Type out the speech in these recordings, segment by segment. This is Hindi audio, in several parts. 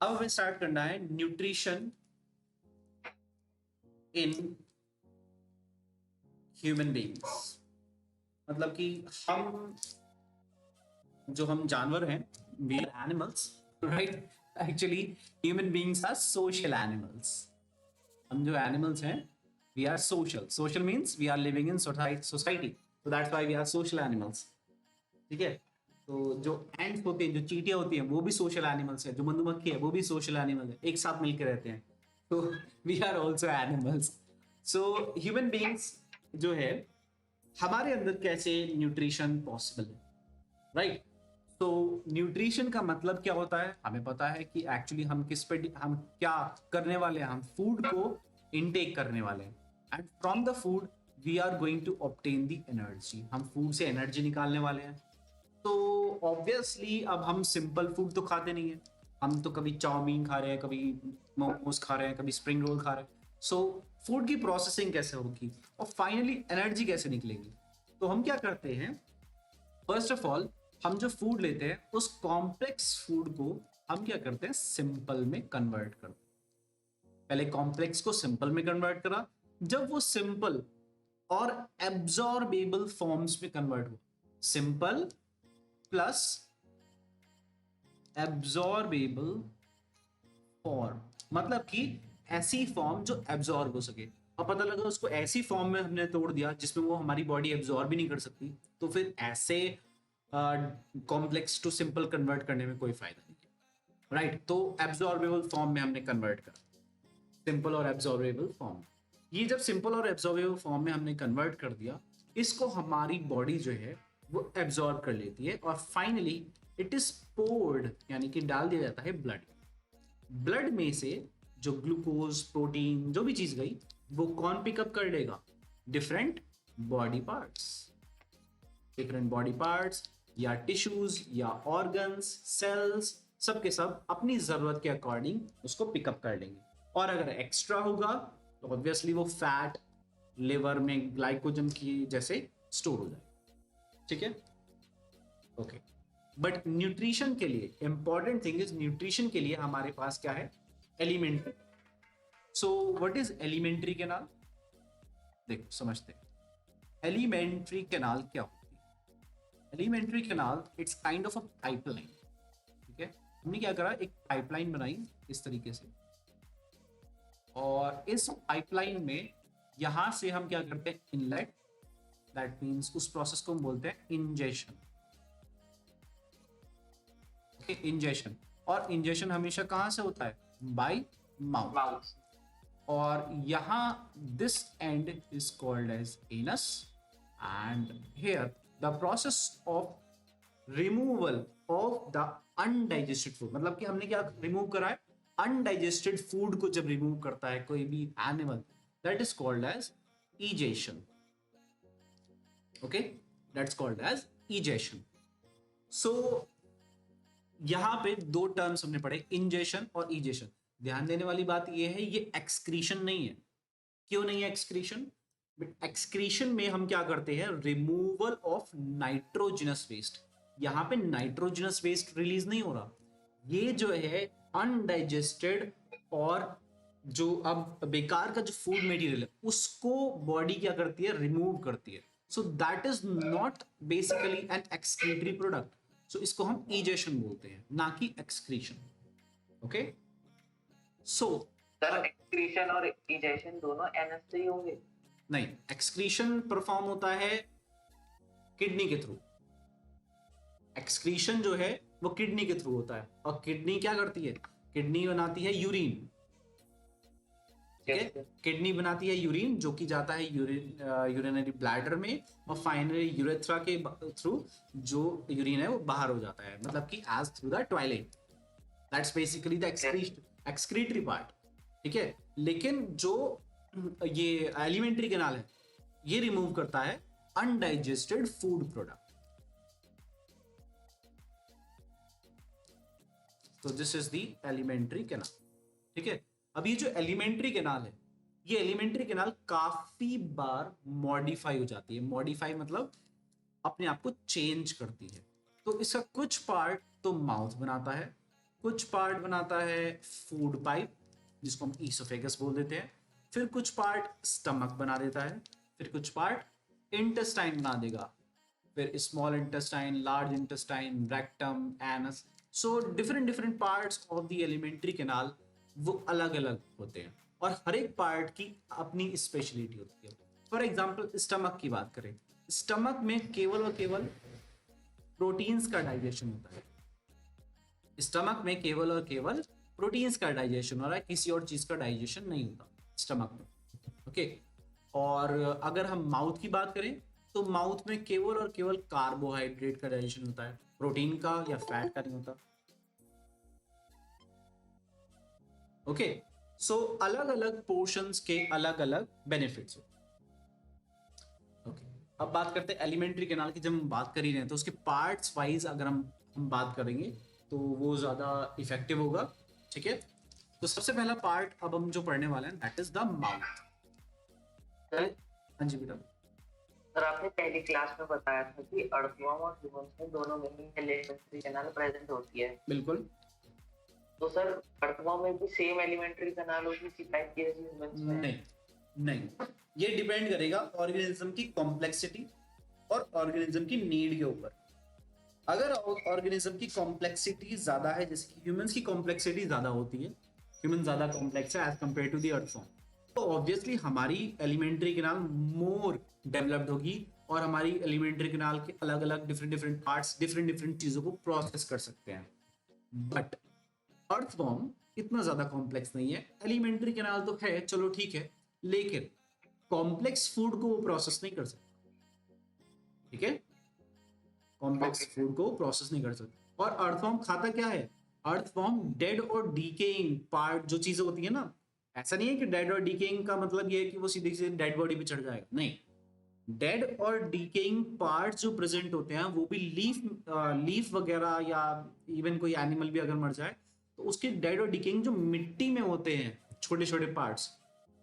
अब हमें स्टार्ट करना है न्यूट्रिशन इन ह्यूमन बीइंग्स। मतलब कि हम जानवर हैं, we are animals, right? Actually human beings are social animals. हम जो एनिमल्स हैं, we are social. Social means we are living in society, so that's why we are social animals. ठीक है। तो जो एंड्स होते हैं, जो चींटियां होती हैं, वो भी सोशल एनिमल्स है। जो मधुमक्खी है वो भी सोशल एनिमल है, एक साथ मिलकर रहते हैं। तो we are also animals. So human beings जो है, हमारे अंदर कैसे न्यूट्रिशन पॉसिबल है, राइट? तो न्यूट्रिशन का मतलब क्या होता है, हमें पता है कि एक्चुअली हम क्या करने वाले हैं। हम फूड को इनटेक करने वाले हैं, and from the food we are going to obtain the energy. हम फूड से एनर्जी निकालने वाले हैं। तो ऑब्वियसली अब हम सिंपल फूड तो खाते नहीं है। हम तो कभी चाउमीन खा रहे हैं, कभी मोमोज खा रहे हैं, कभी स्प्रिंग रोल खा रहे हैं। सो फूड की प्रोसेसिंग कैसे होगी और फाइनली एनर्जी कैसे निकलेगी? तो हम क्या करते हैं, फर्स्ट ऑफ ऑल हम जो फूड लेते हैं उस कॉम्प्लेक्स फूड को हम क्या करते हैं, सिंपल में कन्वर्ट करते हैं। पहले कॉम्प्लेक्स को सिंपल में कन्वर्ट करा। जब वो सिंपल और एब्जॉर्बेबल फॉर्म्स में कन्वर्ट हुआ, सिंपल प्लस एब्जॉर्बेबल फॉर्म, मतलब कि ऐसी फॉर्म जो एब्जॉर्ब हो सके। और पता लगा उसको ऐसी फॉर्म में हमने तोड़ दिया जिसमें वो हमारी बॉडी एब्जॉर्ब भी नहीं कर सकती, तो फिर ऐसे कॉम्प्लेक्स टू सिंपल कन्वर्ट करने में कोई फायदा नहीं है, राइट? तो एब्जॉर्बेबल फॉर्म में हमने कन्वर्ट करा, सिंपल और एब्जॉर्बेबल फॉर्म। ये जब सिंपल और एब्जॉर्बेबल फॉर्म में हमने कन्वर्ट कर दिया, इसको हमारी बॉडी जो है वो एब्जॉर्ब कर लेती है, और फाइनली इट इज पोर्ड, यानी कि डाल दिया जाता है ब्लड। ब्लड में से जो ग्लूकोज, प्रोटीन, जो भी चीज गई, वो कौन पिकअप कर लेगा? Different body parts. Different body parts या टिश्यूज या ऑर्गन्स, सेल्स, सब के सब अपनी जरूरत के अकॉर्डिंग उसको पिकअप कर लेंगे। और अगर एक्स्ट्रा होगा तो ऑब्वियसली वो फैट लिवर में ग्लाइकोजन की जैसे स्टोर हो जाए। ठीक है, ओके। बट न्यूट्रिशन के लिए इंपॉर्टेंट थिंग इज, न्यूट्रिशन के लिए हमारे पास क्या है? Alimentary. So what is alimentary canal? देखो समझते हैं, एलिमेंट्री कैनाल क्या होती है। Alimentary canal it's kind of a pipeline. ठीक है, हमने क्या करा, एक पाइपलाइन बनाई इस तरीके से, और इस पाइपलाइन में यहां से हम क्या करते हैं, इनलेट। दैट मीन्स उस प्रोसेस को हम बोलते हैं इंजेशन। इंजेशन, और इंजेशन हमेशा कहां से होता है? By mouth. और यहां this end is called as anus, and here the process of removal of the undigested food, मतलब कि हमने क्या रिमूव करा है? अनडाइजेस्टेड फूड को जब रिमूव करता है कोई भी animal, that is called egestion. Okay, that's called egestion. So यहां पे दो टर्म्स हमने पढ़े, इंजेशन और इजेशन। ध्यान देने वाली बात यह है, ये एक्सक्रीशन नहीं है। क्यों नहीं है एक्सक्रीशन? एक्सक्रीशन में हम क्या करते हैं, रिमूवल ऑफ नाइट्रोजनस वेस्ट। यहां पे नाइट्रोजनस वेस्ट रिलीज नहीं हो रहा, ये जो है अनडाइजेस्टेड और जो अब बेकार का जो फूड मटेरियल है उसको बॉडी क्या करती है, रिमूव करती है। So that is not basically an excretory product. So इसको हम इजेशन बोलते हैं, ना कि excretion. Okay, so sir excretion और इजेशन दोनों एनएस से ही होंगे? नहीं, एक्सक्रीशन परफॉर्म होता है किडनी के थ्रू। एक्सक्रीशन जो है वो किडनी के थ्रू होता है, और किडनी क्या करती है? किडनी बनाती है यूरिन। ठीक है, किडनी बनाती है यूरिन, जो कि जाता है यूरिनरी ब्लैडर में, और फाइनली यूरेथ्रा के थ्रू जो यूरिन है वो बाहर हो जाता है, मतलब कि as through the toilet. That's basically the excretory part. ठीक है, लेकिन जो ये एलिमेंट्री कैनाल है, ये रिमूव करता है अनडाइजेस्टेड फूड प्रोडक्ट। तो this is the alimentary canal. ठीक है, अब ये जो एलिमेंट्री कैनाल है, ये एलिमेंट्री कैनाल काफी बार मॉडिफाई हो जाती है। मॉडिफाई मतलब अपने आप को चेंज करती है। तो इसका कुछ पार्ट तो माउथ बनाता है, कुछ पार्ट बनाता है फूड पाइप, जिसको हम ईसोफेगस बोल देते हैं, फिर कुछ पार्ट स्टमक बना देता है, फिर कुछ पार्ट इंटेस्टाइन बना देगा, फिर small intestine, large intestine, rectum, anus. So different different parts of the alimentary canal वो अलग अलग होते हैं और हर एक पार्ट की अपनी स्पेशलिटी होती है। फॉर एग्जाम्पल स्टमक की बात करें, स्टमक में केवल और केवल प्रोटीन्स का डाइजेशन होता है। स्टमक में केवल और केवल प्रोटीन्स का डाइजेशन हो रहा है, किसी और चीज का डाइजेशन नहीं होता स्टमक में। ओके, और अगर हम माउथ की बात करें तो माउथ में केवल और केवल कार्बोहाइड्रेट का डाइजेशन होता है, प्रोटीन का या फैट का नहीं होता। ओके, सो अलग अलग पोर्शंस के अलग अलग बेनिफिट्स होते हैं। ओके, अब बात करते हैं एलिमेंट्री कैनाल की। जब हम बात कर ही रहे हैं तो उसके पार्ट्स वाइज अगर हम बात करेंगे तो वो ज़्यादा इफेक्टिव होगा। ठीक है, तो सबसे पहला पार्ट अब हम जो पढ़ने वाले हैं दैट इज द माउथ। हाँ जी बेटा। सर आपने पहली क्लास में बताया था कि अर्थवर्म और ह्यूमंस में दोनों में ही एलिमेंट्री कैनाल प्रेजेंट होती है। बिल्कुल। तो सर अर्थवर्म में भी सेम एलिमेंट्री कैनाल होगी इसी टाइप की जैसे ह्यूमंस में? नहीं नहीं, ये डिपेंड करेगा ऑर्गेनिज्म की कॉम्प्लेक्सिटी और ऑर्गेनिज्म की नीड के ऊपर। अगर ऑर्गेनिज्म की कॉम्प्लेक्सिटी ज्यादा है, जैसे कि ह्यूमंस की कॉम्प्लेक्सिटी ज्यादा होती है, ह्यूमन ज्यादा कॉम्प्लेक्स है as compare to the earthworm, तो ऑब्वियसली हमारी एलिमेंट्री कैनाल मोर डेवलप्ड होगी और हमारी एलिमेंट्री कैनाल के अलग अलग different different parts different different चीजों को प्रोसेस कर सकते हैं। बट अर्थवर्म इतना ज्यादा कॉम्प्लेक्स नहीं है। एलिमेंट्री कैनाल तो है, चलो ठीक है, लेकिन कॉम्प्लेक्स फूड को वो प्रोसेस नहीं कर सकता। ठीक है, कॉम्प्लेक्स फूड को प्रोसेस नहीं कर सकता। और अर्थवर्म खाता क्या है? अर्थवर्म डेड और डीकेइंग पार्ट जो चीजें होती है ना, ऐसा नहीं है कि डेड और डीकेइंग का मतलब ये है कि वो सीधे सीधे डेड बॉडी पे चढ़ जाएगा, नहीं। डेड और डीकेइंग पार्ट्स जो प्रेजेंट होते हैं वो भी लीफ वगैरह या इवन कोई एनिमल भी अगर मर जाए तो उसके डेड और डीकेइंग जो मिट्टी में होते हैं छोटे छोटे पार्ट्स,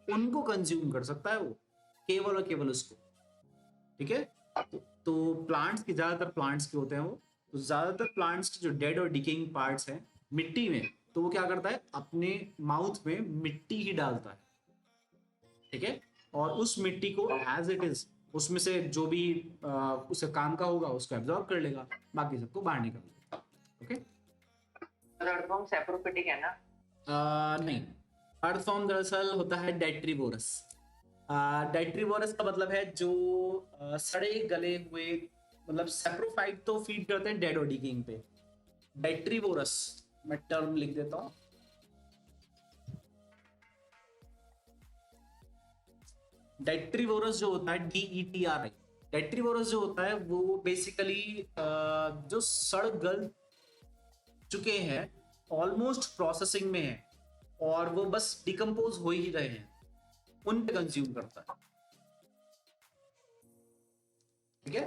उनको कंज्यूम कर सकता है वो, केवल और केवल उसको। ठीक है, तो प्लांट्स की ज्यादातर प्लांट्स के होते हैं वो, तो ज्यादातर प्लांट्स के जो डेड और डिकेइंग पार्ट्स हैं मिट्टी में, तो वो क्या करता है अपने माउथ में मिट्टी ही डालता है। ठीक है, और उस मिट्टी को एज इट इज उसमें से जो भी उसका काम का होगा उसको एब्जॉर्ब कर लेगा, बाकी सबको बाहर निकाल देगा। ओके, सर अर्थवर्म सैप्रोफिटिक है ना? नहीं, अर्थवर्म दरअसल होता है डेट्रीवोरस। डेट्रीवोरस का मतलब है जो सड़े गले हुए, मतलब सैप्रोफाइट तो फीड करते हैं डेड और डिकेइंग पे। डेट्रीवोरस मैं टर्म लिख देता हूं। डेट्रीवोरस जो होता है DETRI, डेट्रीवोरस जो होता है वो बेसिकली जो सड़ गल चुके हैं, ऑलमोस्ट प्रोसेसिंग में है और वो बस डिकम्पोज हो ही रहे हैं, उन पे कंज्यूम करता है। ठीक है,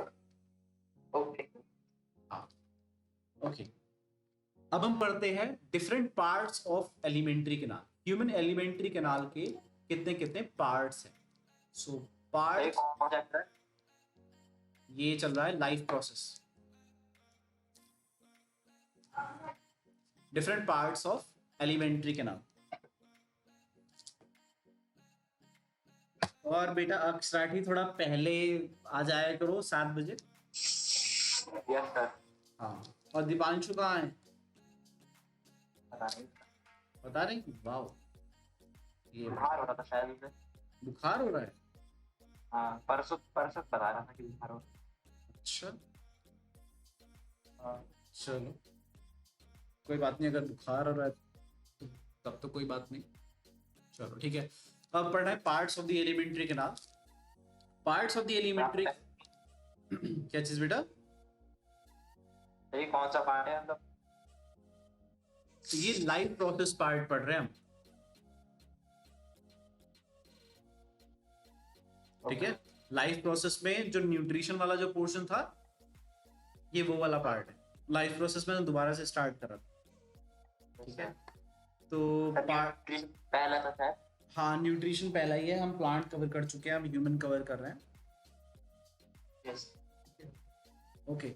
ओके। हाँ ओके। अब हम पढ़ते हैं different parts of alimentary canal. Human elementary canal के कितने कितने पार्ट्स हैं। सो पार्ट, कौन चैप्टर? ये चल रहा है life process, different parts of alimentary canal. और बेटा अक्षराठी थोड़ा पहले आ जाया करो 7 बजे। Yes sir. हाँ, और दीपांशु कहाँ है? पता नहीं, बता रहे? वाओ, ये बुखार हो रहा था शायद उसे। बुखार हो रहा है? हाँ, परसों परसों बता रहा था कि बुखार हो रहा है। अच्छा, हाँ चलो कोई बात नहीं, अगर बुखार हो रहा है तो तब तो कोई बात नहीं, चलो ठीक है। अब पढ़ना है parts of the alimentary canal. Parts of the alimentary क्या चीज बेटा? ये कौन सा पार्ट है मतलब? ये लाइफ प्रोसेस पार्ट पढ़ रहे हैं हम। ठीक है, लाइफ प्रोसेस में जो न्यूट्रिशन वाला जो पोर्शन था ये वो वाला पार्ट है। लाइफ प्रोसेस में दोबारा से स्टार्ट करा था। ठीक है, तो पार्ट पहला था शायद। हाँ, न्यूट्रिशन पहला ही है, हम प्लांट कवर कर चुके हैं, हम ह्यूमन कवर कर रहे हैं। यस। ओके,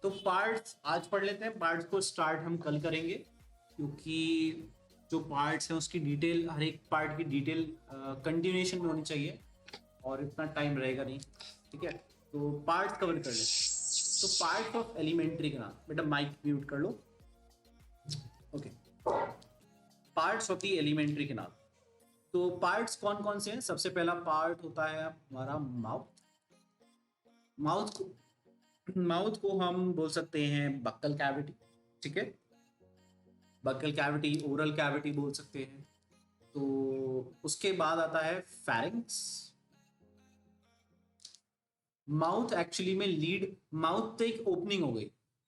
तो पार्ट्स आज पढ़ लेते हैं, पार्ट्स को स्टार्ट हम कल करेंगे क्योंकि जो पार्ट्स हैं उसकी डिटेल, हर एक पार्ट की डिटेल कंटिन्यूएशन में होनी चाहिए और इतना टाइम रहेगा नहीं, ठीक है। तो पार्ट्स कवर कर ले। तो पार्ट ऑफ एलिमेंट्री कैनाल, बेटा माइक म्यूट कर लो, okay. Parts of the alimentary canal, तो पार्ट्स कौन कौन से हैं? सबसे पहला पार्ट होता है हमारा माउथ। माउथ को हम बोल सकते हैं बक्कल कैविटी, ठीक है। बक्कल कैविटी, ओरल कैविटी बोल सकते हैं। तो उसके बाद आता है फेरिंक्स। माउथ एक्चुअली में लीड, माउथ तो एक ओपनिंग हो गई,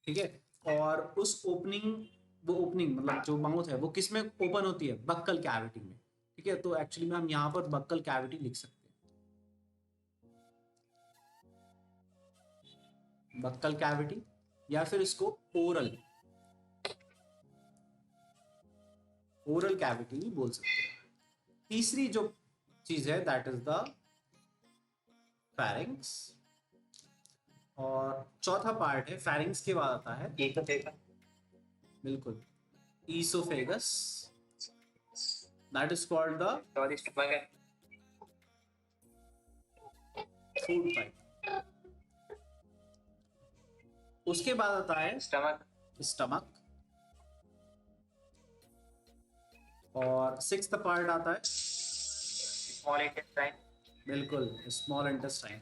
ठीक है। और उस ओपनिंग, वो ओपनिंग मतलब जो माउथ है वो किस में ओपन होती है? बक्कल कैविटी में, ठीक है। तो एक्चुअली में हम यहाँ पर बक्कल कैविटी लिख सकते हैं, बक्कल कैविटी, या फिर इसको ओरल कैविटी भी बोल सकते हैं। तीसरी जो चीज है दैट इज द फेरिंक्स। और चौथा पार्ट है फेरिंक्स के बाद आता है, बिल्कुल, oesophagus, that is called the food pipe. उसके बाद आता है स्टमक। और सिक्स्थ पार्ट आता है स्मॉल इंटेस्टाइन, बिल्कुल, स्मॉल इंटेस्टाइन।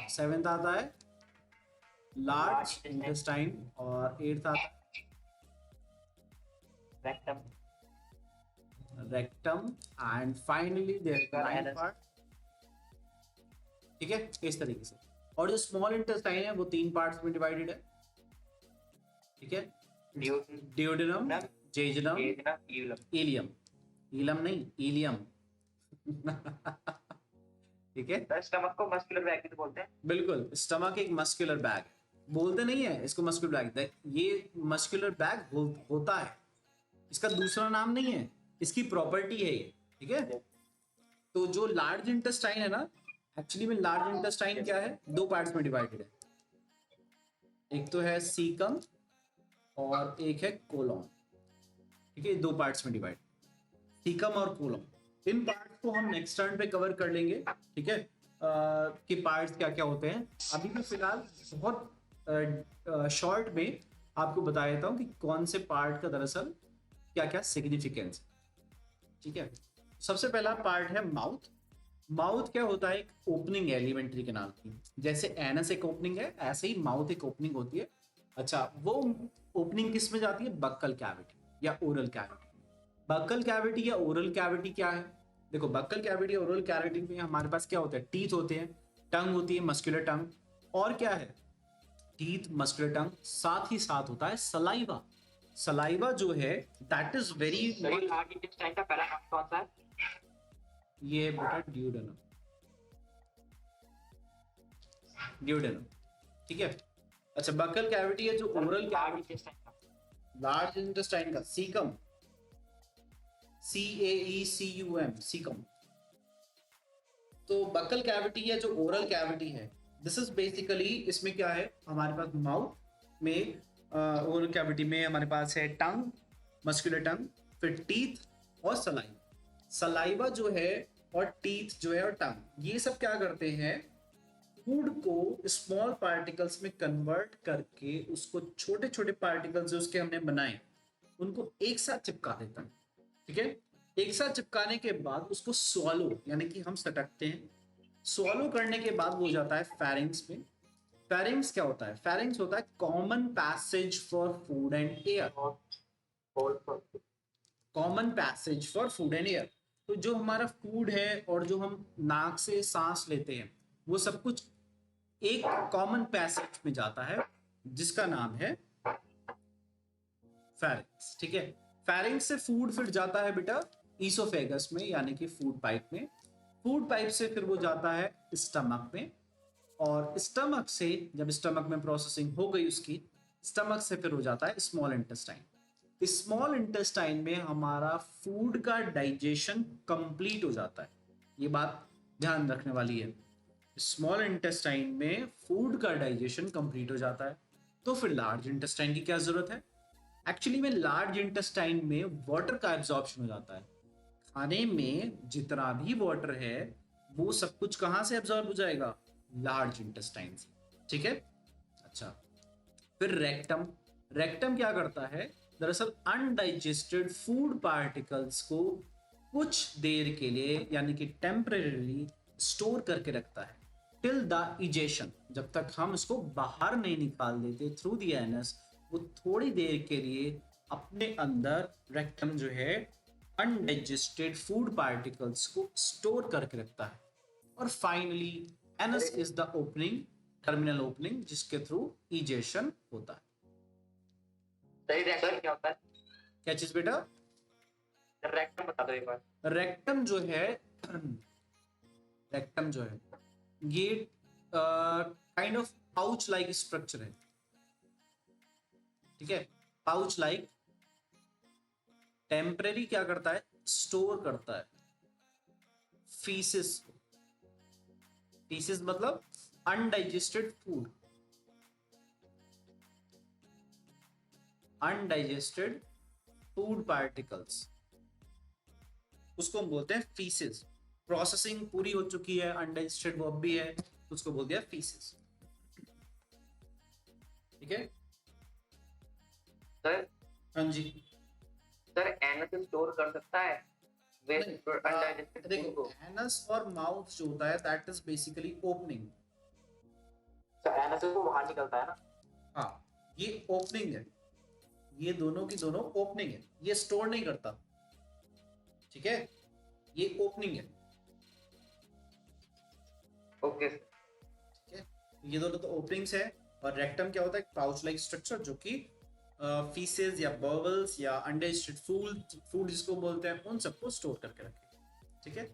सेवेंथ आता है लार्ज इंटेस्टाइन। और एट्थ आता है rectum. And finally there ninth part, ठीक है, इस तरीके से। और जो स्मॉल इंटेस्टाइन है वो 3 पार्ट्स में डिवाइडेड है, ठीक है। डियोडेनम, जेजुनम, इलियम। इलम नहीं, इलियम ठीक है। स्टमक को मस्कुलर बैग भी बोलते हैं, बिल्कुल, स्टमक एक मस्कुलर बैग, बोलते नहीं है इसको मस्कुलर बैग, ये मस्कुलर बैग होता है, इसका दूसरा नाम नहीं है, इसकी प्रॉपर्टी है ये, ठीक है। तो जो लार्ज इंटेस्टाइन है ना, एक्चुअली में लार्ज इंटेस्टाइन क्या है? 2 पार्ट्स में डिवाइडेड है, एक तो है सीकम और एक है कोलॉन, ठीक है। 2 पार्ट्स में डिवाइड, सीकम और कोलॉन। इन पार्ट्स को हम नेक्स्ट टर्न पे कवर कर लेंगे, ठीक है, कि पार्ट्स क्या क्या होते हैं। अभी मैं फिलहाल बहुत शॉर्ट में आपको बता देता हूँ कि कौन से पार्ट का दरअसल क्या क्या सिग्निफिकेंस है, ठीक है। सबसे पहला पार्ट है माउथ। माउथ क्या होता है? एक ओपनिंग है एलिमेंट्री कैनाल की, जैसे एनस एक ओपनिंग है, ऐसे ही माउथ एक ओपनिंग होती है। अच्छा, वो ओपनिंग किस में जाती है? बक्कल कैविटी या ओरल कैविटी। बक्कल कैविटी या ओरल कैविटी क्या है? देखो, बक्कल कैविटी और ओरल कैविटी में हमारे पास क्या होता है? टीथ होते हैं, टंग होती है, मस्कुलर टंग, और क्या है? टीथ, मस्कुलर टंग, साथ ही साथ होता है सलाइवा। सलाइवा जो है that is very, large intestine का पहला नाम कौन सा है? ये बेटा ड्यूडेनम, ड्यूडेनम, ठीक है। अच्छा, बक्कल कैविटी है जो ओरल कैविटी, लार्ज इंटेस्टाइन का सीकम, CAECUM, सीकम। तो बक्कल कैविटी है जो ओरल कैविटी है, दिस इज बेसिकली, इसमें क्या है हमारे पास? माउथ में, ओरल कैविटी में हमारे पास है टंग, मस्कुलर टंग, फिर टीथ और सलाइवा। सलाइवा जो है और टीथ जो है और टंग, ये सब क्या करते हैं? फूड को स्मॉल पार्टिकल्स में कन्वर्ट करके उसको छोटे छोटे पार्टिकल्स जो उसके हमने बनाए उनको एक साथ चिपका देता है, ठीक है। एक साथ चिपकाने के बाद उसको स्वॉलो, यानी कि हम सटकते हैं, स्वॉलो करने के बाद वो जाता है फेरिंग्स में। फेरिंग्स क्या होता है? फेरिंग्स होता है common passage for food and air, common passage for food and air. तो जो हमारा फूड है और जो हम नाक से सांस लेते हैं वो सब कुछ एक कॉमन पैसेज में जाता है जिसका नाम है फेरिंग्स, ठीक है। फेरिंग्स से फूड फिर जाता है बेटा ईसोफेगस में, यानी कि फूड पाइप में। फूड पाइप से फिर वो जाता है स्टमक में, और स्टमक से जब स्टमक में प्रोसेसिंग हो गई उसकी, स्टमक से फिर हो जाता है स्मॉल इंटेस्टाइन। स्मॉल इंटेस्टाइन में हमारा फूड का डाइजेशन कंप्लीट हो जाता है, ये बात ध्यान रखने वाली है। स्मॉल इंटेस्टाइन में फूड का डाइजेशन कंप्लीट हो जाता है, तो फिर लार्ज इंटेस्टाइन की क्या जरूरत है? एक्चुअली में लार्ज इंटेस्टाइन में वाटर का एब्जॉर्प्शन हो जाता है। खाने में जितना भी वाटर है वो सब कुछ कहाँ से एब्जॉर्ब हो जाएगा? लार्ज इंटेस्टाइन से। ठीक है, अच्छा। फिर रेक्टम, रेक्टम क्या करता है? दरअसल अनडाइजेस्टेड फूड पार्टिकल्स को कुछ देर के लिए यानी कि टेम्परेरी स्टोर करके रखता है टिल द इजेशन, जब तक हम इसको बाहर नहीं निकाल देते थ्रू द एनस, वो थोड़ी देर के लिए अपने अंदर रेक्टम जो है अनडाइजेस्टेड फूड पार्टिकल्स को स्टोर करके रखता है। और finally anus is the opening, terminal opening, जिसके थ्रू इजेशन होता है। सही रेक्टम क्या होता है? क्या चीज बेटा? रेक्टम बता दो एक बार। रेक्टम जो है रेक्टम जो है ये kind of pouch like structure है। ठीक है, पाउच लाइक, टेम्परेरी क्या करता है? स्टोर करता है फीसिस। फीसिस मतलब undigested food, undigested food particles, उसको हम बोलते हैं फीसिस। प्रोसेसिंग पूरी हो चुकी है, अनडाइजेस्टेड वो भी है, तो उसको बोल दिया फीसिस। ठीक है सर, हाँ जी। सर एनस स्टोर कर सकता है वेस्ट अनडाइजेस्टेड फूड देखो, को? एनस और माउथ जो होता है that is basically opening. Sir anus को बाहर निकलता है ना? हाँ, ये ओपनिंग है, ये दोनों की दोनों ओपनिंग है, ये स्टोर नहीं करता। ठीक है, ये ओपनिंग है। Okay sir. ठीक है, ये दोनों तो ओपनिंग्स है। और रेक्टम क्या होता है? पाउच लाइक स्ट्रक्चर जो कि फीसेस या बबल्स या अनडाइजेस्टेड फूड जिसको बोलते हैं उन सबको स्टोर करके रखे। ठीक है।